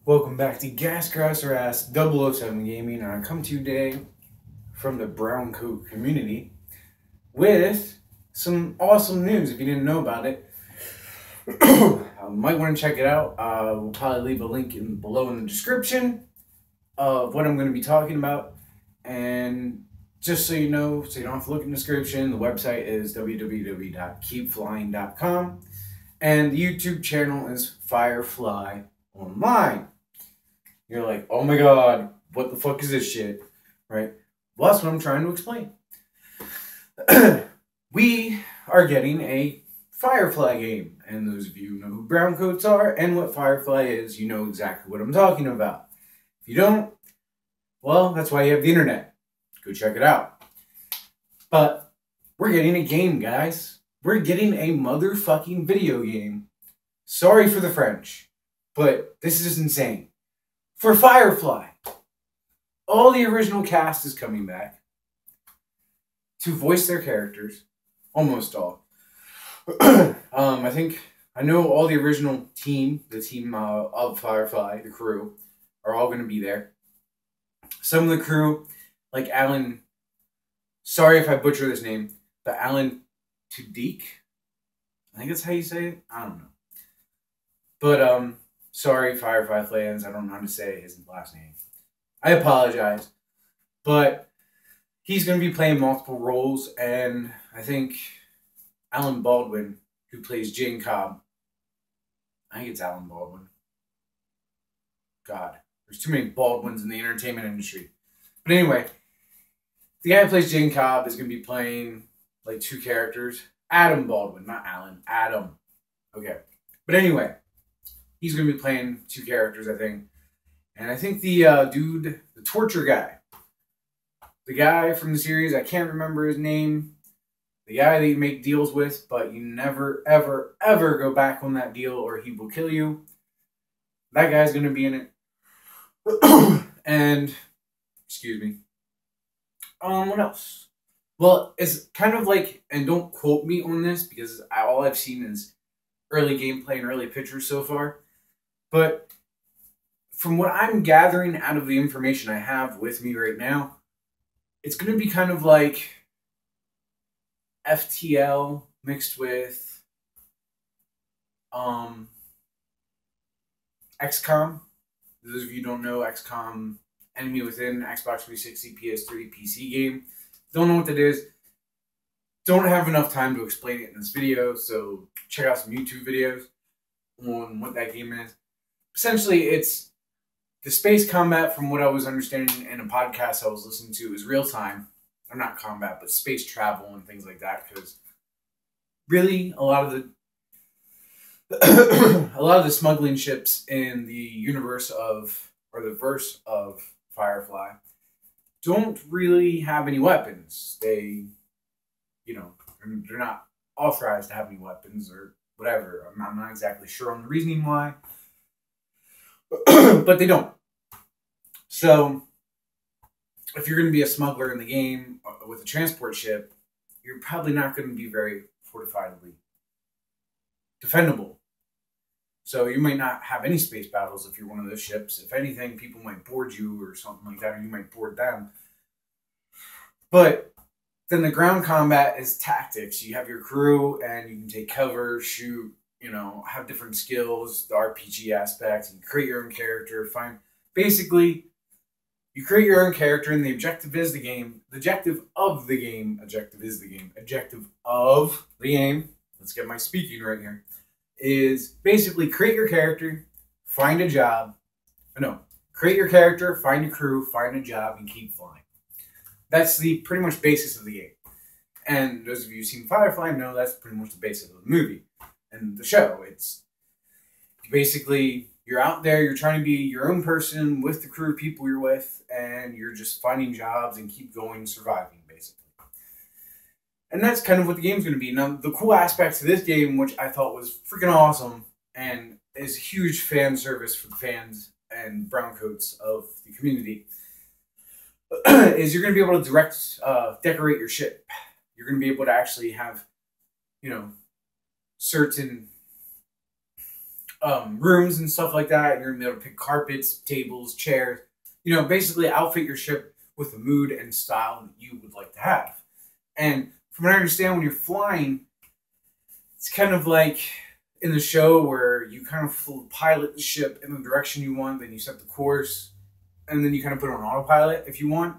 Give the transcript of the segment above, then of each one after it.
Welcome back to Gas Crosser Ass 007 Gaming, and I come to you today from the Browncoat community with some awesome news. If you didn't know about it, might want to check it out. We'll probably leave a link below in the description of what I'm going to be talking about. And just so you know, so you don't have to look in the description, the website is www.keepflying.com, and the YouTube channel is FireflyOnline. You're like, oh my god, what the fuck is this shit? Right? Well, that's what I'm trying to explain. We are getting a Firefly game. And those of you who know who Browncoats are and what Firefly is, you know exactly what I'm talking about. If you don't, well, that's why you have the internet. Go check it out. But we're getting a game, guys. We're getting a motherfucking video game. Sorry for the French, but this is insane. For Firefly, all the original cast is coming back to voice their characters. Almost all. I know all the original team, the team of Firefly, the crew, are all going to be there. Some of the crew, like Alan, sorry if I butcher this name, but Alan Tudyk, I think that's how you say it. I don't know. But, sorry, Firefly fans, I don't know how to say his last name. I apologize. But he's going to be playing multiple roles, and I think Alan Baldwin, who plays Jane Cobb, I think it's Alan Baldwin. God, there's too many Baldwins in the entertainment industry. But anyway, the guy who plays Jane Cobb is going to be playing, like, two characters. Adam Baldwin, not Alan. Adam. Okay. But anyway, he's going to be playing two characters, I think. And I think the dude, the torture guy, the guy from the series, I can't remember his name, the guy that you make deals with, but you never, ever, ever go back on that deal or he will kill you. That guy's going to be in it. And, excuse me. What else? Well, it's kind of like, and don't quote me on this because all I've seen is early gameplay and early pictures so far. But from what I'm gathering out of the information I have with me right now, it's going to be kind of like FTL mixed with XCOM. Those of you who don't know, XCOM, Enemy Within, Xbox 360, PS3, PC game. Don't know what that is. Don't have enough time to explain it in this video, so check out some YouTube videos on what that game is. Essentially, it's the space combat, from what I was understanding in a podcast I was listening to, is real time. Or not combat, but space travel and things like that. Because really, a lot of the smuggling ships in the universe of, or the verse of Firefly, don't really have any weapons. They, they're not authorized to have any weapons or whatever. I'm not exactly sure on the reasoning why. But they don't. So, if you're going to be a smuggler in the game with a transport ship, you're probably not going to be very fortifiedly defendable. So you might not have any space battles if you're one of those ships. If anything, people might board you or something like that, or you might board them. But then the ground combat is tactics. You have your crew, and you can take cover, shoot, have different skills, the RPG aspects, and create your own character. Basically, you create your own character, and the objective is the game. The objective of the game. Let's get my speaking right here. Is basically create your character, find a job. Create your character, find a crew, find a job, and keep flying. That's the pretty much basis of the game. And those of you who've seen Firefly know that's pretty much the basis of the movie and the show. It's basically, you're out there, you're trying to be your own person with the crew of people you're with, and you're just finding jobs and keep going, surviving, basically. And that's kind of what the game's going to be. Now, the cool aspects of this game, which I thought was freaking awesome, and is huge fan service for the fans and browncoats of the community, is you're going to be able to decorate your ship. You're going to be able to actually have, certain rooms and stuff like that. You're going to be able to pick carpets, tables, chairs. You know, basically outfit your ship with the mood and style that you would like to have. And from what I understand, when you're flying, it's kind of like in the show where you kind of pilot the ship in the direction you want, then you set the course, and then you kind of put it on autopilot if you want.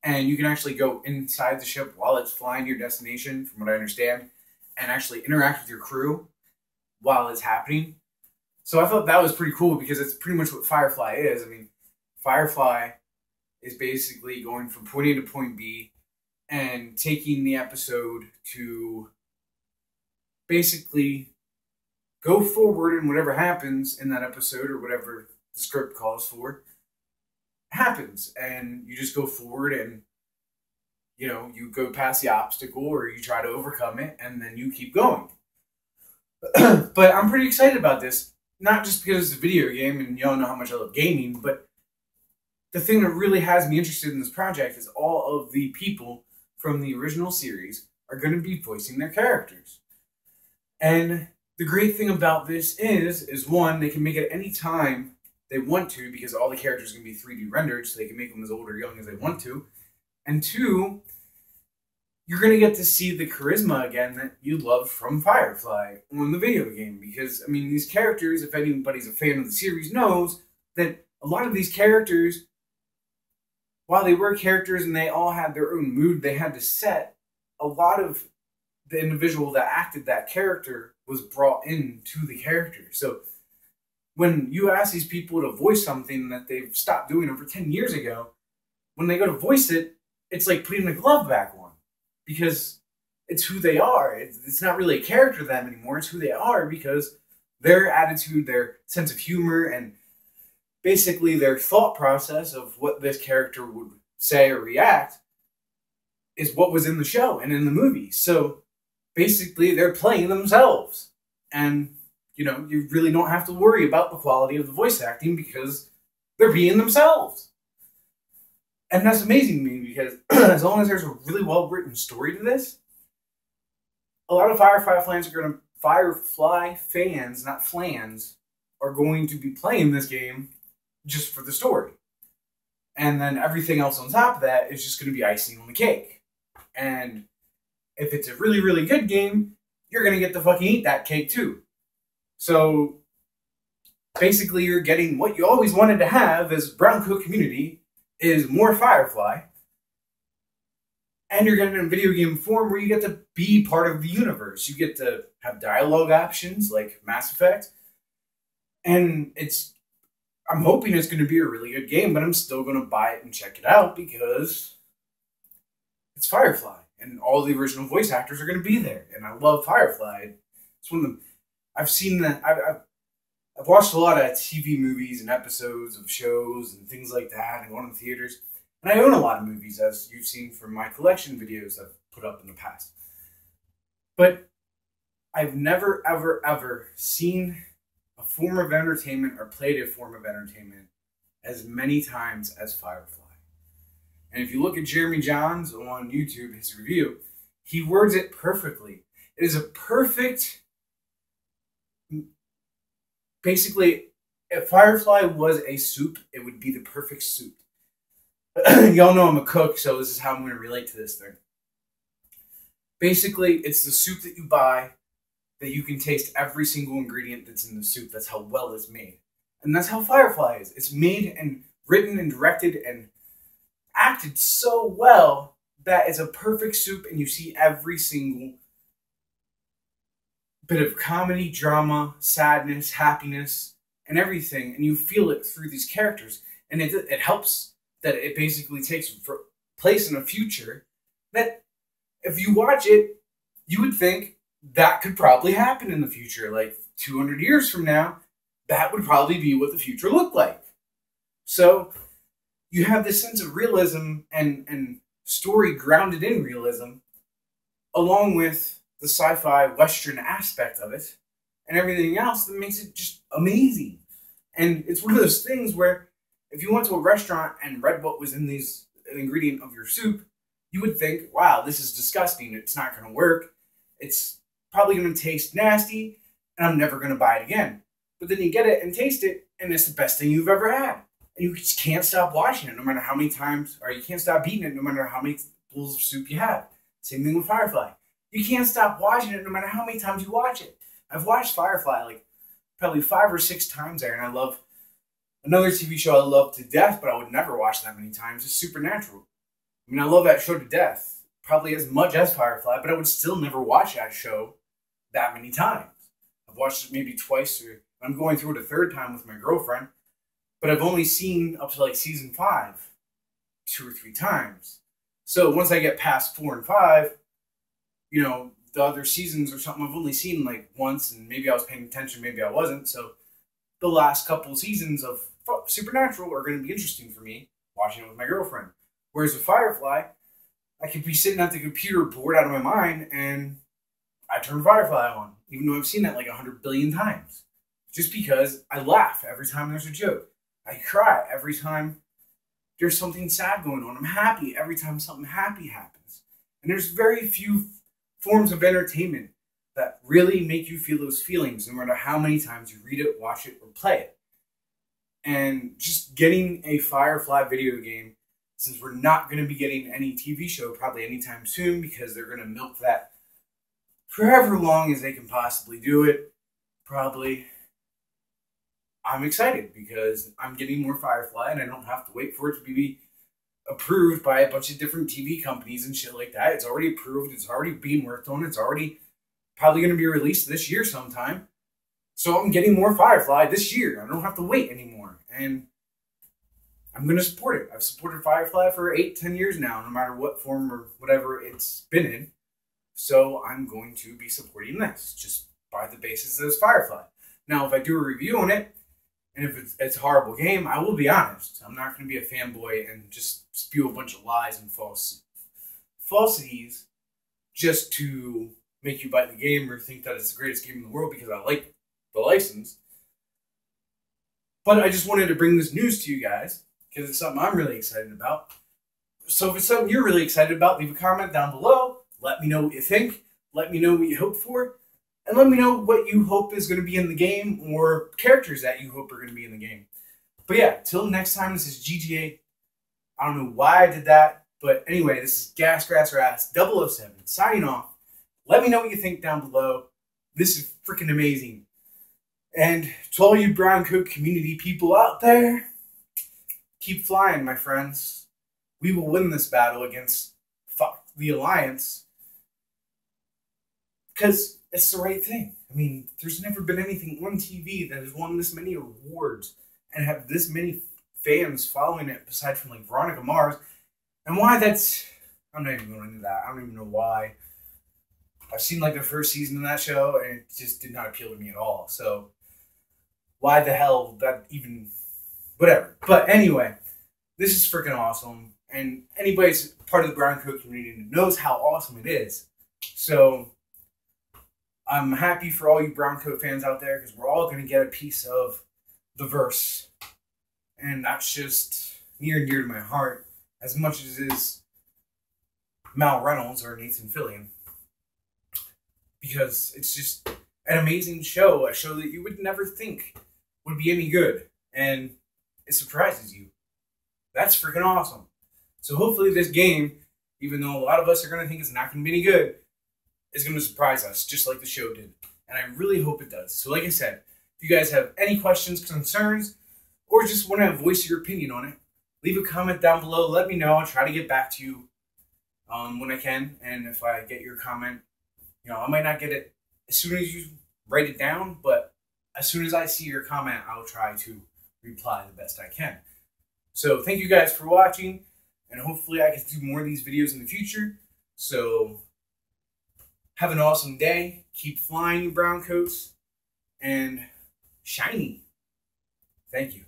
And you can actually go inside the ship while it's flying to your destination, from what I understand, and actually interact with your crew while it's happening. So I thought that was pretty cool because it's pretty much what Firefly is. I mean, Firefly is basically going from point A to point B and taking the episode to basically go forward, and whatever happens in that episode or whatever the script calls for happens, and you just go forward and, you know, you go past the obstacle or you try to overcome it, and then you keep going. But I'm pretty excited about this, not just because it's a video game and y'all know how much I love gaming, but the thing that really has me interested in this project is all of the people from the original series are going to be voicing their characters. And the great thing about this is one, they can make it any time they want to, because all the characters are going to be 3D rendered, so they can make them as old or young as they want to. And two, you're going to get to see the charisma again that you loved from Firefly on the video game. Because, I mean, these characters, if anybody's a fan of the series, knows that a lot of these characters, while they were characters and they all had their own mood they had to set, a lot of the individual that acted that character was brought into the character. So when you ask these people to voice something that they've stopped doing over 10 years ago, when they go to voice it, it's like putting a glove back on, because it's who they are. It's not really a character to them anymore. It's who they are, because their attitude, their sense of humor, and basically their thought process of what this character would say or react is what was in the show and in the movie. So basically they're playing themselves. And, you know, you really don't have to worry about the quality of the voice acting because they're being themselves. And that's amazing to me, because as long as there's a really well-written story to this, a lot of Firefly fans not flans, are going to be playing this game just for the story. And then everything else on top of that is just going to be icing on the cake. And if it's a really, really good game, you're going to get to fucking eat that cake too. So basically you're getting what you always wanted to have as Browncoat community, is more Firefly. And you're getting it in video game form where you get to be part of the universe. You get to have dialogue options like Mass Effect. And I'm hoping it's going to be a really good game, but I'm still going to buy it and check it out because it's Firefly. And all the original voice actors are going to be there. And I love Firefly. It's one of the... I've seen that... I've watched a lot of TV movies and episodes of shows and things like that and gone to theaters. And I own a lot of movies, as you've seen from my collection videos I've put up in the past. But I've never, ever, ever seen a form of entertainment or played a form of entertainment as many times as Firefly. And if you look at Jeremy Johns on YouTube, his review, he words it perfectly. It is a perfect... Basically, if Firefly was a soup, it would be the perfect soup. Y'all know I'm a cook, so this is how I'm going to relate to this thing. Basically, it's the soup that you buy that you can taste every single ingredient that's in the soup. That's how well it's made. And that's how Firefly is. It's made and written and directed and acted so well that it's a perfect soup, and you see every single bit of comedy, drama, sadness, happiness, and everything, and you feel it through these characters. And it helps that it basically takes place in a future that, if you watch it, you would think that could probably happen in the future. Like 200 years from now, that would probably be what the future looked like. So you have this sense of realism and story grounded in realism, along with the sci-fi Western aspect of it, and everything else that makes it just amazing. And it's one of those things where if you went to a restaurant and read what was in an ingredient of your soup, you would think, wow, this is disgusting. It's not going to work. It's probably going to taste nasty, and I'm never going to buy it again. but then you get it and taste it, and it's the best thing you've ever had. And you just can't stop watching it no matter how many times, or you can't stop eating it no matter how many bowls of soup you have. Same thing with Firefly. You can't stop watching it no matter how many times you watch it. I've watched Firefly like probably 5 or 6 times there, and I love another TV show I love to death, but I would never watch that many times, is Supernatural. I mean, I love that show to death, probably as much as Firefly, but I would still never watch that show that many times. I've watched it maybe twice, or I'm going through it a third time with my girlfriend, but I've only seen up to like season 5 2 or 3 times. So once I get past 4 and 5, you know, the other seasons or something I've only seen like once, and maybe I was paying attention, maybe I wasn't. So the last couple seasons of Supernatural are going to be interesting for me, watching it with my girlfriend. Whereas with Firefly, I could be sitting at the computer bored out of my mind, and I turn Firefly on, even though I've seen it like 100 billion times. Just because I laugh every time there's a joke. I cry every time there's something sad going on. I'm happy every time something happy happens. And there's very few forms of entertainment that really make you feel those feelings, no matter how many times you read it, watch it, or play it. And just getting a Firefly video game, since we're not going to be getting any TV show probably anytime soon, because they're going to milk that for however long as they can possibly do it, probably, I'm excited because I'm getting more Firefly, and I don't have to wait for it to be approved by a bunch of different TV companies and shit like that. It's already approved. It's already being worked on. It's already probably going to be released this year sometime. So I'm getting more Firefly this year. I don't have to wait anymore. And I'm going to support it. I've supported Firefly for 8-10 years now, no matter what form or whatever it's been in. So I'm going to be supporting this, just by the basis that it's Firefly. Now, if I do a review on it, and if it's a horrible game, I will be honest. I'm not going to be a fanboy and just spew a bunch of lies and falsities just to make you buy the game or think that it's the greatest game in the world because I like the license. But I just wanted to bring this news to you guys because it's something I'm really excited about. So if it's something you're really excited about, leave a comment down below. Let me know what you think. Let me know what you hope for. And let me know what you hope is going to be in the game or characters that you hope are going to be in the game. But yeah, till next time, this is GGA. I don't know why I did that. But anyway, this is Gas Grass Rass 007 signing off. Let me know what you think down below. This is freaking amazing. And to all you Browncoat community people out there, keep flying, my friends. We will win this battle against the Alliance. Because it's the right thing. I mean, there's never been anything on TV that has won this many awards and have this many fans following it, aside from like Veronica Mars. And why that's... I'm not even going into that. I don't even know why. I've seen like the first season of that show, and it just did not appeal to me at all. So, why the hell that even... Whatever. But anyway, this is freaking awesome. And anybody's part of the Browncoat community knows how awesome it is. So, I'm happy for all you Browncoat fans out there, because we're all going to get a piece of the verse. And that's just near and dear to my heart, as much as it is Mal Reynolds or Nathan Fillion. Because it's just an amazing show, a show that you would never think would be any good. And it surprises you. That's freaking awesome. So hopefully this game, even though a lot of us are going to think it's not going to be any good, is going to surprise us, just like the show did. And I really hope it does. So like I said, if you guys have any questions, concerns, or just want to voice your opinion on it, leave a comment down below. Let me know. I'll try to get back to you when I can. And if I get your comment, you know, I might not get it as soon as you write it down, but as soon as I see your comment, I'll try to reply the best I can. So thank you guys for watching, and hopefully I can do more of these videos in the future. So have an awesome day. Keep flying, you Browncoats, and shiny. Thank you.